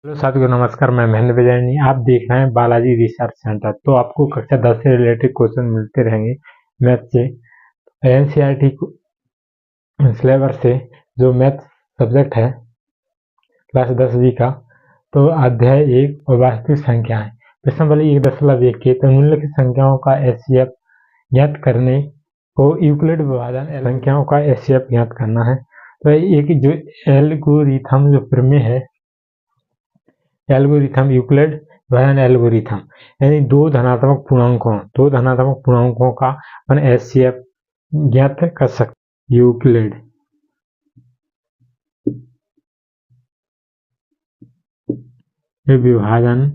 Hello साथियों, नमस्कार। मैं महेंद्र विजयनी, आप देख रहे हैं बालाजी रिसर्च सेंटर। तो आपको कक्षा 10 से रिलेटेड क्वेश्चन मिलते रहेंगे मैथ से। एनसीईआरटी सिलेबस से जो मैथ सब्जेक्ट है क्लास 10वीं का, तो अध्याय 1 और वास्तविक संख्याएं। प्रश्नावली 1.1 के निम्नलिखित संख्याओं का एचसीएफ ज्ञात करने को यूक्लिड विभाजन संख्याओं का एचसीएफ ज्ञात करना है। तो एक जो एल्गोरिथम जो प्रमेय है, एल्गोरिथम यूक्लिड विभाजन एल्गोरिथम, यानी दो धनात्मक पूर्णांकों का अपन एचसीएफ ज्ञात कर सकते। यूक्लिड विभाजन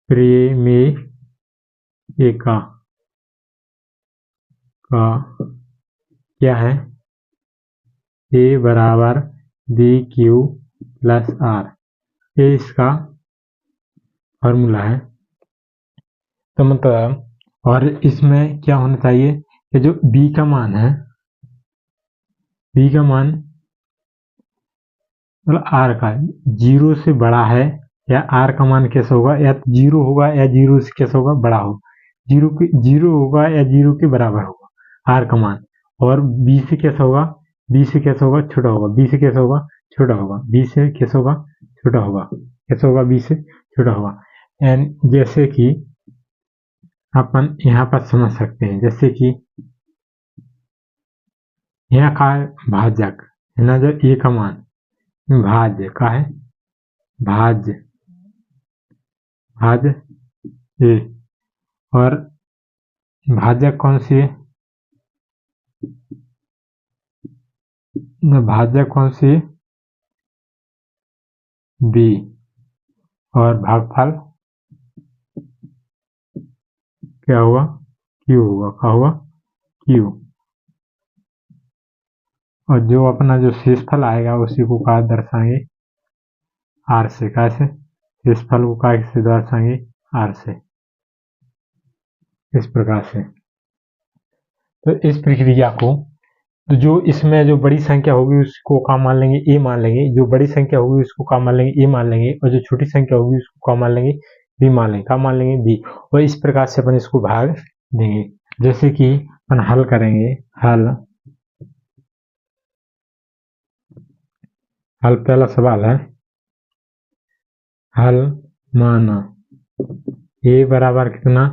प्रमेय का क्या है? a बराबर बी क्यू प्लस आर, ये इसका फॉर्मूला है। तो मतलब, और इसमें क्या होना चाहिए कि जो b का मान है, b का मान मतलब r का 0 से बड़ा है, या r का मान कैसा होगा? या 0 होगा या 0 से कैसा होगा? बड़ा हो। 0 होगा या 0 के बराबर होगा r का मान। और b से कैसा होगा? b से कैसा होगा? छोटा होगा। b से कैसा होगा? छोटा होगा। b से कैसा होगा? छोटा होगा। कैसा होगा? b से छोटा होगा। एंड जैसे कि अपन यहाँ पर समझ सकते हैं, जैसे कि यहाँ का भाजक है ना, जो a का मान भाज्य का है, भाज्य ए, और भाजक कौन सी है? भाजक कौन सी है? बी। और भागफल क्या हुआ? क्यू होगा। क्या हुआ? क्यू। और जो अपना जो शेषफल आएगा उसी को क्या दर्शाएंगे? आर से। कैसे? शेषफल को क्या से दर्शाएंगे? आर से। इस प्रकार से। तो इस प्रक्रिया को, तो जो इसमें जो बड़ी संख्या होगी उसको क्या मान लेंगे? ए मान लेंगे। जो बड़ी संख्या होगी उसको क्या मान लेंगे? ए मान लेंगे। और जो छोटी संख्या होगी उसको क्या मान लेंगे? बी मान लेंगे। क्या मान लेंगे? बी। और इस प्रकार से अपन इसको भाग देंगे। जैसे कि अपन हल करेंगे। हल पहला सवाल है, हल माना ए बराबर कितना?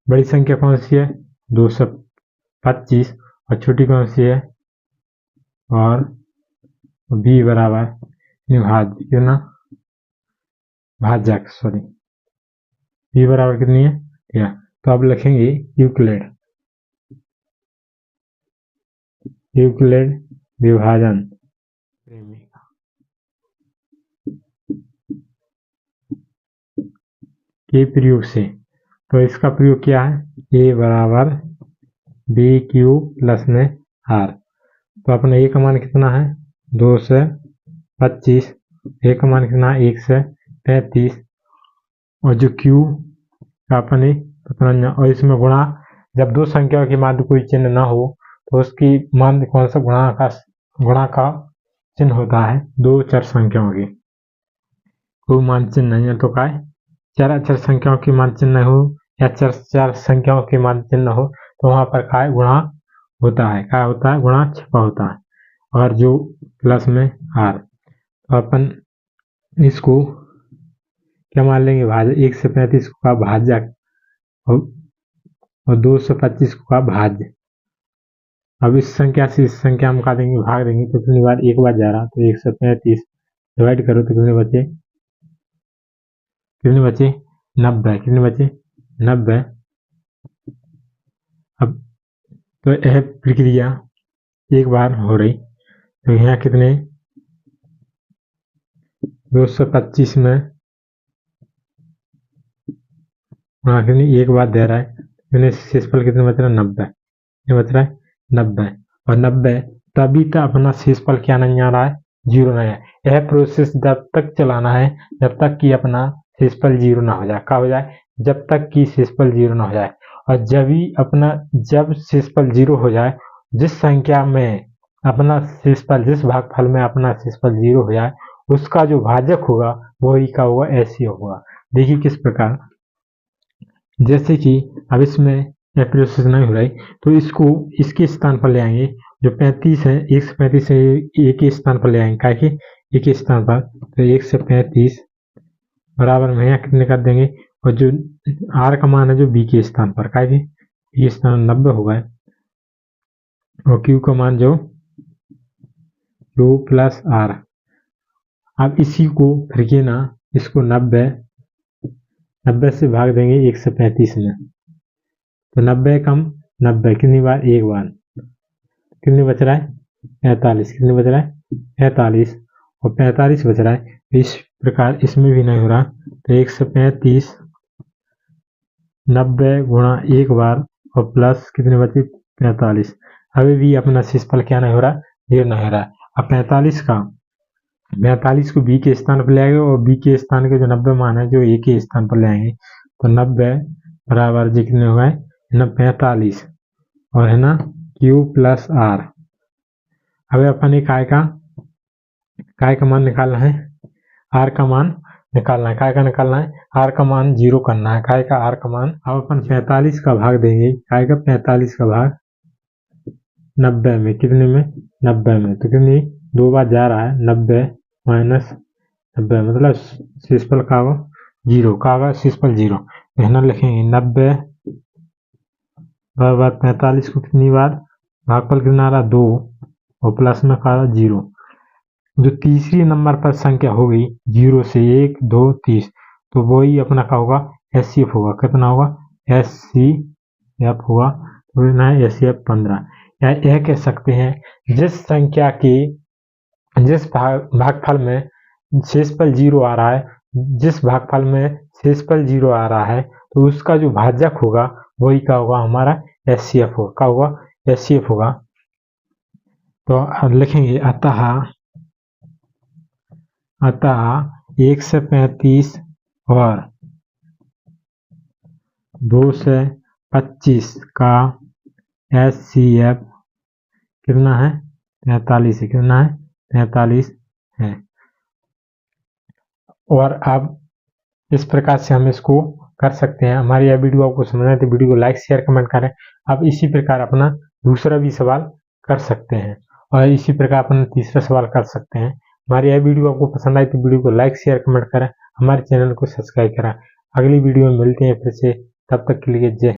बड़ी संख्या कौन सी है? 225। और छोटी कौन सी है? और बी बराबर विभाज्य कितना? भाजक, सॉरी, बी बराबर कितनी है? या तो अब लिखेंगे यूक्लिड विभाजन के प्रयोग से। तो इसका प्रयोग क्या है? ए बराबर बी क्यू प्लस में आर। तो अपना ए का मान कितना है? 2 से 25। ए का मान कितना है? 1 से 35। और जो क्यू का अपने और इसमें गुणा, जब दो संख्याओं के मध्य कोई चिन्ह ना हो तो उसकी मान कौन सा गुणा का चिन्ह होता है? दो चर संख्याओं की कोई मान चिन्ह नहीं है तो क्या है? चार अक्षर संख्याओं की मान चिन्ह हो या चार संख्याओं की मान चिन्ह हो तो वहां पर क्या है? गुणा होता है। क्या होता है? गुणा छिपा होता है। और जो प्लस में आर, तो अपन इसको क्या मान लेंगे? भाज्य। 1 से 35 का भाजक और 2 से 25 का भाज्य। अब इस संख्या से इस संख्या हम का देंगे? भाग देंगे। तो कितनी बार? एक बार जा रहा, तो 1 से 35 डिवाइड करो तो कितने बचे? 90। कितने बचे? 90। अब तो यह प्रक्रिया एक बार हो रही, तो यहाँ कितने? 225 में एक बार दे रहा है, शेषफल कितने बच रहा है? 90। कितने बच रहा है? 90। और 90 तभी तक अपना शेषफल क्या नहीं आ रहा है? 0 नहीं है। यह प्रोसेस जब तक चलाना है जब तक कि अपना शेषफल 0 ना हो जाए। क्या हो जाए? जब तक कि शेषफल 0 ना हो जाए। और जब शेषफल 0 हो जाए, जिस संख्या में अपना शेषफल, जिस भागफल में अपना शेषफल 0 हो जाए उसका जो भाजक होगा वही का होगा एचसीएफ होगा। देखिए किस प्रकार, जैसे कि अब इसमें एप्रोसेस नहीं हो रही तो इसको इसके स्थान पर ले आएंगे, जो 35 है 1 से 35 है एक ही स्थान पर ले आएंगे, क्या कि एक ही स्थान पर, तो 1 से 35 बराबर में यहाँ कितने कर देंगे, और जो आर का मान है जो बी के स्थान पर, क्या कि ये स्थान 90 हो गए, और क्यू का मान जो क्यू प्लस आर। अब इसी को फिर के ना इसको 90 से भाग देंगे 1 से 35 में, तो 90 कम 90 कितनी बार, एक बार, कितने बच रहा है 45, कितने बच रहा है 45, और 45 बच रहा है। इस प्रकार इसमें भी नहीं हो रहा, तो 1 से 35 90 गुणा एक बार और प्लस कितने बचे 45। अभी भी अपना शेषफल क्या नहीं हो रहा, 0 नहीं हो रहा। अब 45 को बी के स्थान पर ले आएंगे और बी के स्थान के जो 90 मान है जो ए के स्थान पर ले आएंगे, तो 90 बराबर जी कितने हो गए ना 45, और है ना क्यू प्लस आर। अब अपन काय का मान निकालना है, आर का मान निकालना है, काय का निकालना है, आर का मान 0 करना है, काय का आर का मान। अब अपन 45 का भाग देंगे, काय का 45 का भाग 90 में, कितने में 90 में, तो कितनी 2 बार जा रहा है 90 माइनस 90 मतलब शेषफल का होगा 0, का होगा शेषफल 0, यहाँ लिखेंगे 90 बराबर 45 को कितनी बार भागफल कितना आ रहा 2 और प्लस में का 0। जो तीसरी नंबर पर संख्या होगी 0 से 1 2 30, तो वही अपना का होगा एचसीएफ होगा, कितना होगा एचसीएफ होगा, तो एचसीएफ 15। या यह कह सकते हैं जिस संख्या की जिस भागफल में शेषफल 0 आ रहा है, जिस भागफल में शेषफल 0 आ रहा है तो उसका जो भाजक होगा वही का होगा हमारा एचसीएफ होगा, का होगा एचसीएफ होगा। तो लिखेंगे अतः 1 से 35 और 2 से 25 का एचसीएफ कितना है 45 है, कितना है 45 है। और अब इस प्रकार से हम इसको कर सकते हैं। हमारी यह वीडियो आपको समझ आए तो वीडियो को लाइक शेयर कमेंट करें। अब इसी प्रकार अपना दूसरा भी सवाल कर सकते हैं और इसी प्रकार अपना तीसरा सवाल कर सकते हैं। हमारी यह वीडियो आपको पसंद आई तो वीडियो को लाइक शेयर कमेंट करें, हमारे चैनल को सब्सक्राइब करें। अगली वीडियो में मिलते हैं फिर से, तब तक के लिए जय।